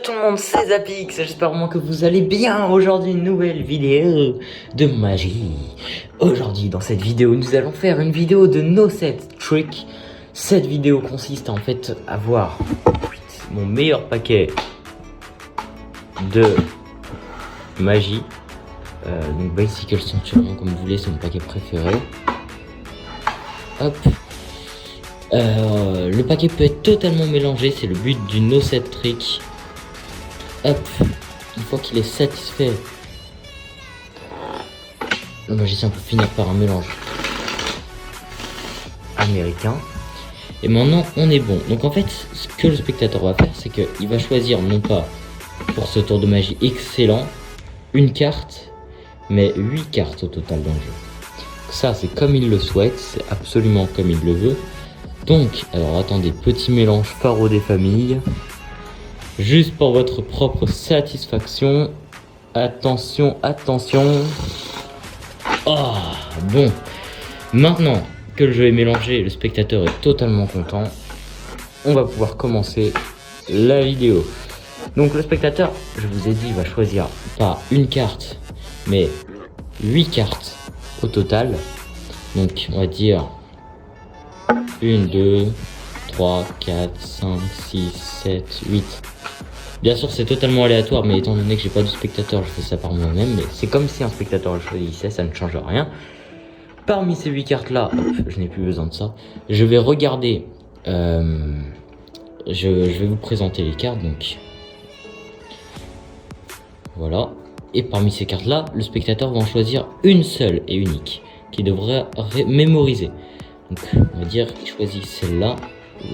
tout le monde, c'est Zapix, j'espère vraiment que vous allez bien. Aujourd'hui, une nouvelle vidéo de magie. Aujourd'hui, dans cette vidéo, nous allons faire une vidéo de No Set Trick. Cette vidéo consiste en fait à voir mon meilleur paquet de magie. Donc Bicycle Centurion, comme vous voulez, c'est mon paquet préféré. Hop. Le paquet peut être totalement mélangé, c'est le but du No Set Trick. Hop, une fois qu'il est satisfait, le magicien peut finir par un mélange américain. Et maintenant, on est bon. Donc en fait, ce que le spectateur va faire, c'est qu'il va choisir non pas pour ce tour de magie excellent, une carte, mais 8 cartes au total dans le jeu. Ça, c'est comme il le souhaite, c'est absolument comme il le veut. Donc, alors attendez, petit mélange pharaon des familles. Juste pour votre propre satisfaction. Attention, attention. Oh, bon. Maintenant que le jeu est mélangé, le spectateur est totalement content. On va pouvoir commencer la vidéo. Donc le spectateur, je vous ai dit, va choisir pas une carte, mais 8 cartes au total. Donc on va dire 1, 2, 3, 4, 5, 6, 7, 8. Bien sûr, c'est totalement aléatoire, mais étant donné que j'ai pas de spectateur, je fais ça par moi-même. Mais c'est comme si un spectateur le choisissait, ça ne change rien. Parmi ces 8 cartes-là, je n'ai plus besoin de ça. Je vais regarder. Je vais vous présenter les cartes, donc. Voilà. Et parmi ces cartes-là, le spectateur va en choisir une seule et unique, qui devrait mémoriser. Donc, on va dire qu'il choisit celle-là.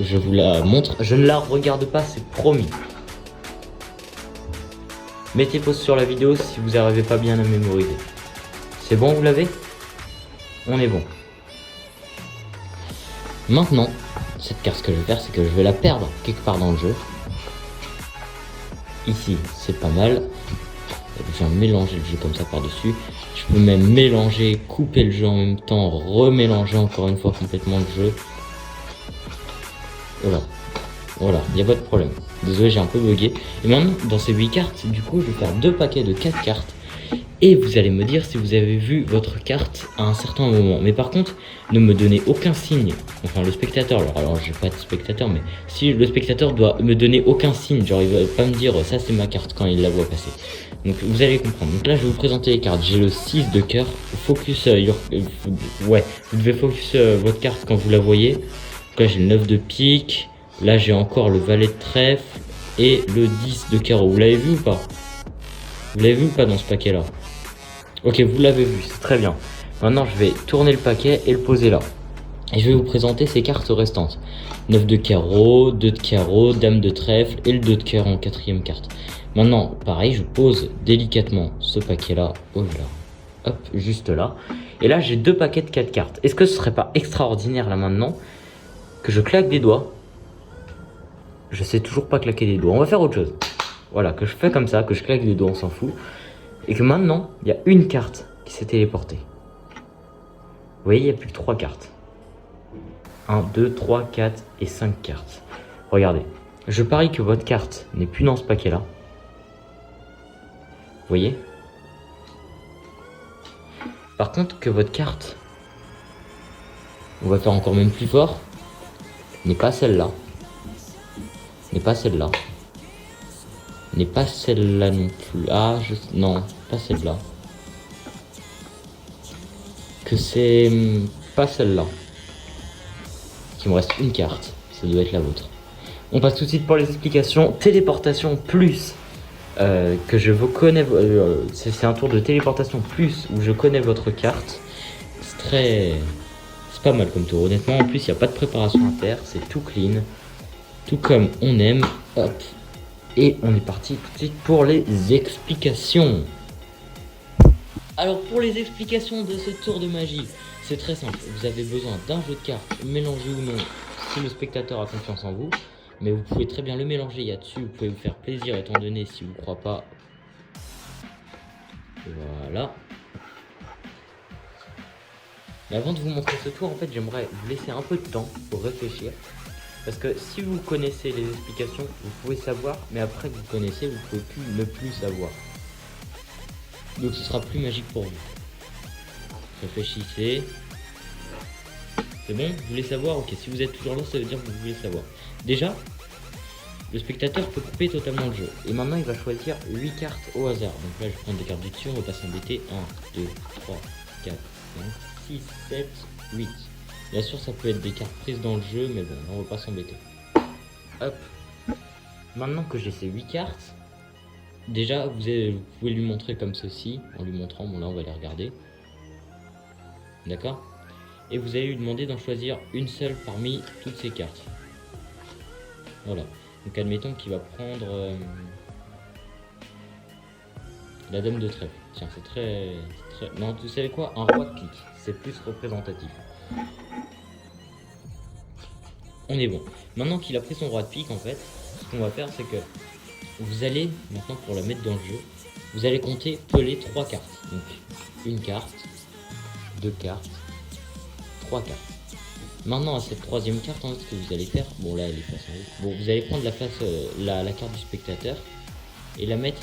Je vous la montre. Je ne la regarde pas, c'est promis. Mettez pause sur la vidéo si vous n'arrivez pas bien à mémoriser. C'est bon, vous l'avez? On est bon. Maintenant, cette carte, ce que je vais faire, c'est que je vais la perdre quelque part dans le jeu. Ici, c'est pas mal. Je viens mélanger le jeu comme ça par-dessus. Je peux même mélanger, couper le jeu en même temps, remélanger encore une fois complètement le jeu. Voilà. Voilà, il n'y a pas de problème. Désolé, j'ai un peu bugué. Et maintenant, dans ces 8 cartes, du coup, je vais faire 2 paquets de 4 cartes. Et vous allez me dire si vous avez vu votre carte à un certain moment. Mais par contre, ne me donnez aucun signe. Enfin, le spectateur, alors j'ai pas de spectateur, mais si le spectateur doit me donner aucun signe, genre il va pas me dire ça c'est ma carte quand il la voit passer. Donc vous allez comprendre. Donc là, je vais vous présenter les cartes. J'ai le 6 de cœur. Focus ouais, vous devez focus votre carte quand vous la voyez. Donc là, j'ai le 9 de pique. Là, j'ai encore le valet de trèfle et le 10 de carreau. Vous l'avez vu ou pas? Vous l'avez vu ou pas dans ce paquet-là? Ok, vous l'avez vu, c'est très bien. Maintenant, je vais tourner le paquet et le poser là. Et je vais vous présenter ces cartes restantes. 9 de carreau, 2 de carreau, dame de trèfle et le 2 de cœur en 4e carte. Maintenant, pareil, je pose délicatement ce paquet-là. Oh là. Hop, juste là. Et là, j'ai 2 paquets de 4 cartes. Est-ce que ce serait pas extraordinaire là maintenant que je claque des doigts? Je sais toujours pas claquer des doigts. On va faire autre chose. Voilà, que je fais comme ça, que je claque des doigts, on s'en fout. Et que maintenant, il y a une carte qui s'est téléportée. Vous voyez, il n'y a plus que 3 cartes. 1, 2, 3, 4 et 5 cartes. Regardez. Je parie que votre carte n'est plus dans ce paquet-là. Vous voyez? Par contre, que votre carte, on va faire encore même plus fort, n'est pas celle-là. N'est pas celle-là. N'est pas celle-là non plus. Ah, non, pas celle-là. Que c'est pas celle-là. Il me reste une carte. Ça doit être la vôtre. On passe tout de suite pour les explications. Téléportation plus. Que je vous connais. C'est un tour de téléportation plus où je connais votre carte. C'est pas mal comme tour. Honnêtement, en plus, il n'y a pas de préparation à faire. C'est tout clean. Tout comme on aime. Hop. Et on est parti tout de suite pour les explications. Alors pour les explications de ce tour de magie, c'est très simple. Vous avez besoin d'un jeu de cartes, mélangé ou non, si le spectateur a confiance en vous. Mais vous pouvez très bien le mélanger, il y a dessus, vous pouvez vous faire plaisir étant donné si vous ne croyez pas. Voilà. Mais avant de vous montrer ce tour, en fait, j'aimerais vous laisser un peu de temps pour réfléchir. Parce que si vous connaissez les explications, vous pouvez savoir, mais après que vous connaissez, vous pouvez plus ne plus savoir. Donc ce sera plus magique pour vous. Réfléchissez. C'est bon? Vous voulez savoir? Ok, si vous êtes toujours là, ça veut dire que vous voulez savoir. Déjà, le spectateur peut couper totalement le jeu. Et maintenant, il va choisir 8 cartes au hasard. Donc là, je vais prendre des cartes du dessus, on va pas s'embêter. 1, 2, 3, 4, 5, 6, 7, 8. Bien sûr, ça peut être des cartes prises dans le jeu, mais bon, on va pas s'embêter. Hop. Maintenant que j'ai ces 8 cartes, déjà, vous pouvez lui montrer comme ceci, en lui montrant. Bon, là, on va les regarder. D'accord? Et vous allez lui demander d'en choisir une seule parmi toutes ces cartes. Voilà. Donc admettons qu'il va prendre la dame de trèfle. Tiens, c'est très... Non, vous savez quoi? Un roi de pique. C'est plus représentatif. On est bon. Maintenant qu'il a pris son roi de pique, en fait, ce qu'on va faire, c'est que vous allez, maintenant pour la mettre dans le jeu, vous allez compter peler 3 cartes. Donc, une carte, 2 cartes, 3 cartes. Maintenant à cette troisième carte, ce que vous allez faire, bon là elle est face en haut. Bon, vous allez prendre la carte du spectateur et la mettre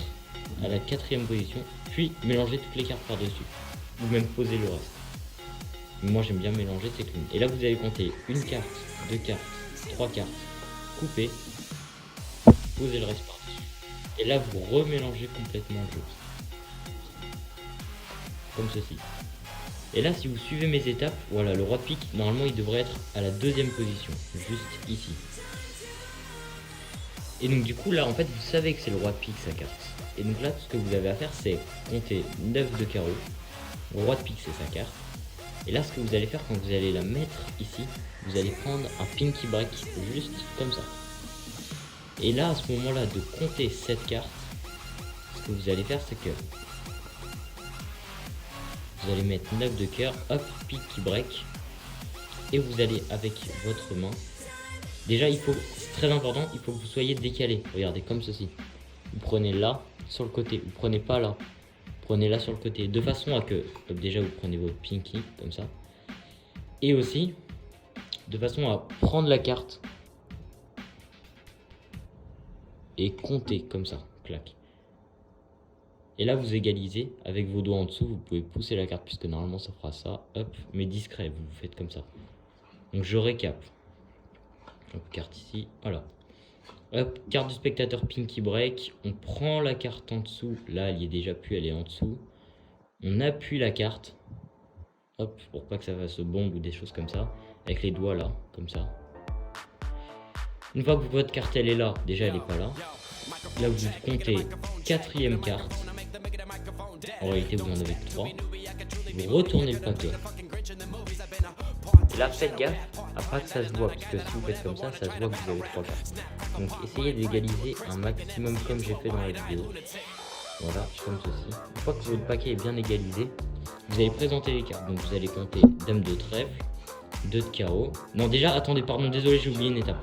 à la 4e position, puis mélanger toutes les cartes par-dessus, ou même poser le reste. Moi j'aime bien mélanger, c'est clean. Et là vous allez compter une carte, 2 cartes, 3 cartes, couper, poser le reste par-dessus. Et là vous remélangez complètement le jeu. Comme ceci. Et là, si vous suivez mes étapes, voilà, le roi de pique, normalement, il devrait être à la 2e position, juste ici. Et donc, du coup, là, en fait, vous savez que c'est le roi de pique, sa carte. Et donc là, tout ce que vous avez à faire, c'est compter 9 de carreau. Le roi de pique, c'est sa carte. Et là, ce que vous allez faire, quand vous allez la mettre ici, vous allez prendre un pinky break, juste comme ça. Et là, à ce moment-là, de compter cette carte, ce que vous allez faire, c'est que vous allez mettre 9 de cœur, hop, pique qui break. Et vous allez avec votre main. Déjà, c'est très important, il faut que vous soyez décalé. Regardez, comme ceci. Vous prenez là, sur le côté. Vous prenez pas là. Vous prenez là sur le côté. De façon à que, donc déjà, vous prenez votre pinky, comme ça. Et aussi, de façon à prendre la carte. Et compter, comme ça. Clac. Et là, vous égalisez avec vos doigts en dessous. Vous pouvez pousser la carte puisque normalement ça fera ça. Hop, mais discret, vous faites comme ça. Donc je récap. Hop, carte ici, voilà. Hop, carte du spectateur Pinky Break. On prend la carte en dessous. Là, elle y est déjà plus, elle est en dessous. On appuie la carte. Hop, pour pas que ça fasse bombe ou des choses comme ça. Avec les doigts là, comme ça. Une fois que votre carte elle est là, déjà elle est pas là. Là, vous comptez 4e carte. En réalité, vous en avez que 3. Vous retournez le paquet. Et là, faites gaffe à pas que ça se voit, parce que si vous faites comme ça se voit que vous avez 3 cartes. Donc, essayez d'égaliser un maximum comme j'ai fait dans la vidéo. Voilà, comme ceci. Une fois que votre paquet est bien égalisé, vous allez présenter les cartes. Donc, vous allez compter dame de trèfle, 2 de carreau. Non, déjà, attendez, pardon, désolé, j'ai oublié une étape.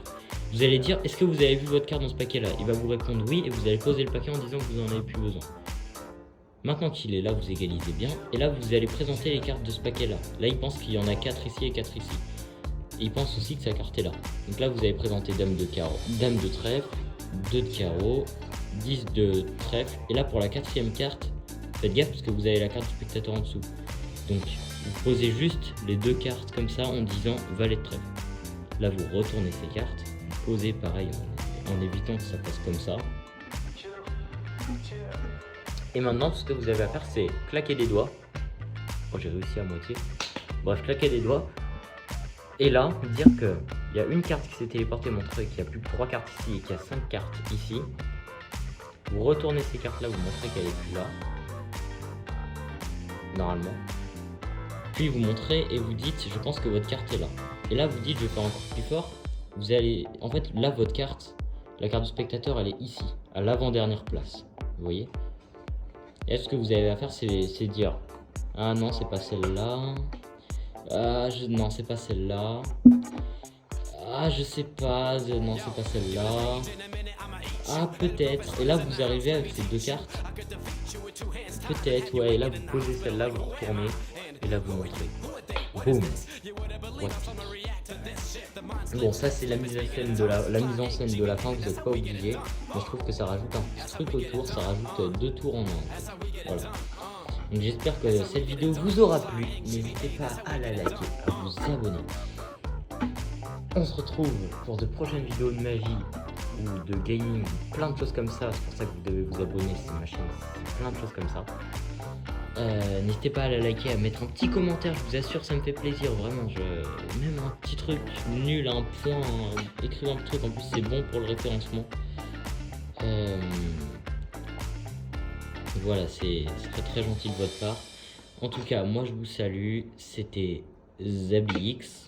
Vous allez dire, est-ce que vous avez vu votre carte dans ce paquet-là? Il va vous répondre oui, et vous allez poser le paquet en disant que vous n'en avez plus besoin. Maintenant qu'il est là, vous égalisez bien. Et là, vous allez présenter les cartes de ce paquet-là. Là, il pense qu'il y en a 4 ici et 4 ici. Et il pense aussi que sa carte est là. Donc là, vous allez présenter dame de carreau, dame de trèfle, 2 de carreau, 10 de trèfle. Et là, pour la 4e carte, faites gaffe parce que vous avez la carte du spectateur en dessous. Donc, vous posez juste les 2 cartes comme ça en disant valet de trèfle. Là, vous retournez ces cartes. Vous posez pareil en évitant que ça passe comme ça. Et maintenant, tout ce que vous avez à faire, c'est claquer des doigts. Oh, j'ai réussi à moitié. Bref, claquer des doigts. Et là, dire qu'il y a une carte qui s'est téléportée, montrer qu'il y a plus que 3 cartes ici et qu'il y a 5 cartes ici. Vous retournez ces cartes-là, vous montrez qu'elle est plus là. Normalement. Puis vous montrez et vous dites, je pense que votre carte est là. Et là, vous dites, je vais faire encore plus fort. Vous allez, en fait, là, votre carte, la carte du spectateur, elle est ici, à l'avant-dernière place. Vous voyez? Et ce que vous avez à faire, c'est dire, ah non, c'est pas celle-là. Ah, non, c'est pas celle-là. Ah, je sais pas, non, c'est pas celle-là. Ah, peut-être. Et là, vous arrivez avec ces 2 cartes. Peut-être, ouais. Et là, vous posez celle-là, vous retournez. Et là, vous montrez. Boum. Bon, ça c'est la mise en scène de la mise en scène de la fin, vous n'êtes pas obligé. Mais je trouve que ça rajoute un petit truc autour, ça rajoute 2 tours en un. En fait. Voilà. Donc j'espère que cette vidéo vous aura plu. N'hésitez pas à la liker, à vous abonner. On se retrouve pour de prochaines vidéos de ma vie ou de gaming, plein de choses comme ça. C'est pour ça que vous devez vous abonner, c'est ma chaîne, c'est plein de choses comme ça. N'hésitez pas à la liker, à mettre un petit commentaire, je vous assure ça me fait plaisir, vraiment, même un petit truc nul, un point, écrire un petit truc, en plus c'est bon pour le référencement. Voilà, c'est très très gentil de votre part. En tout cas, moi je vous salue, c'était ZablyX.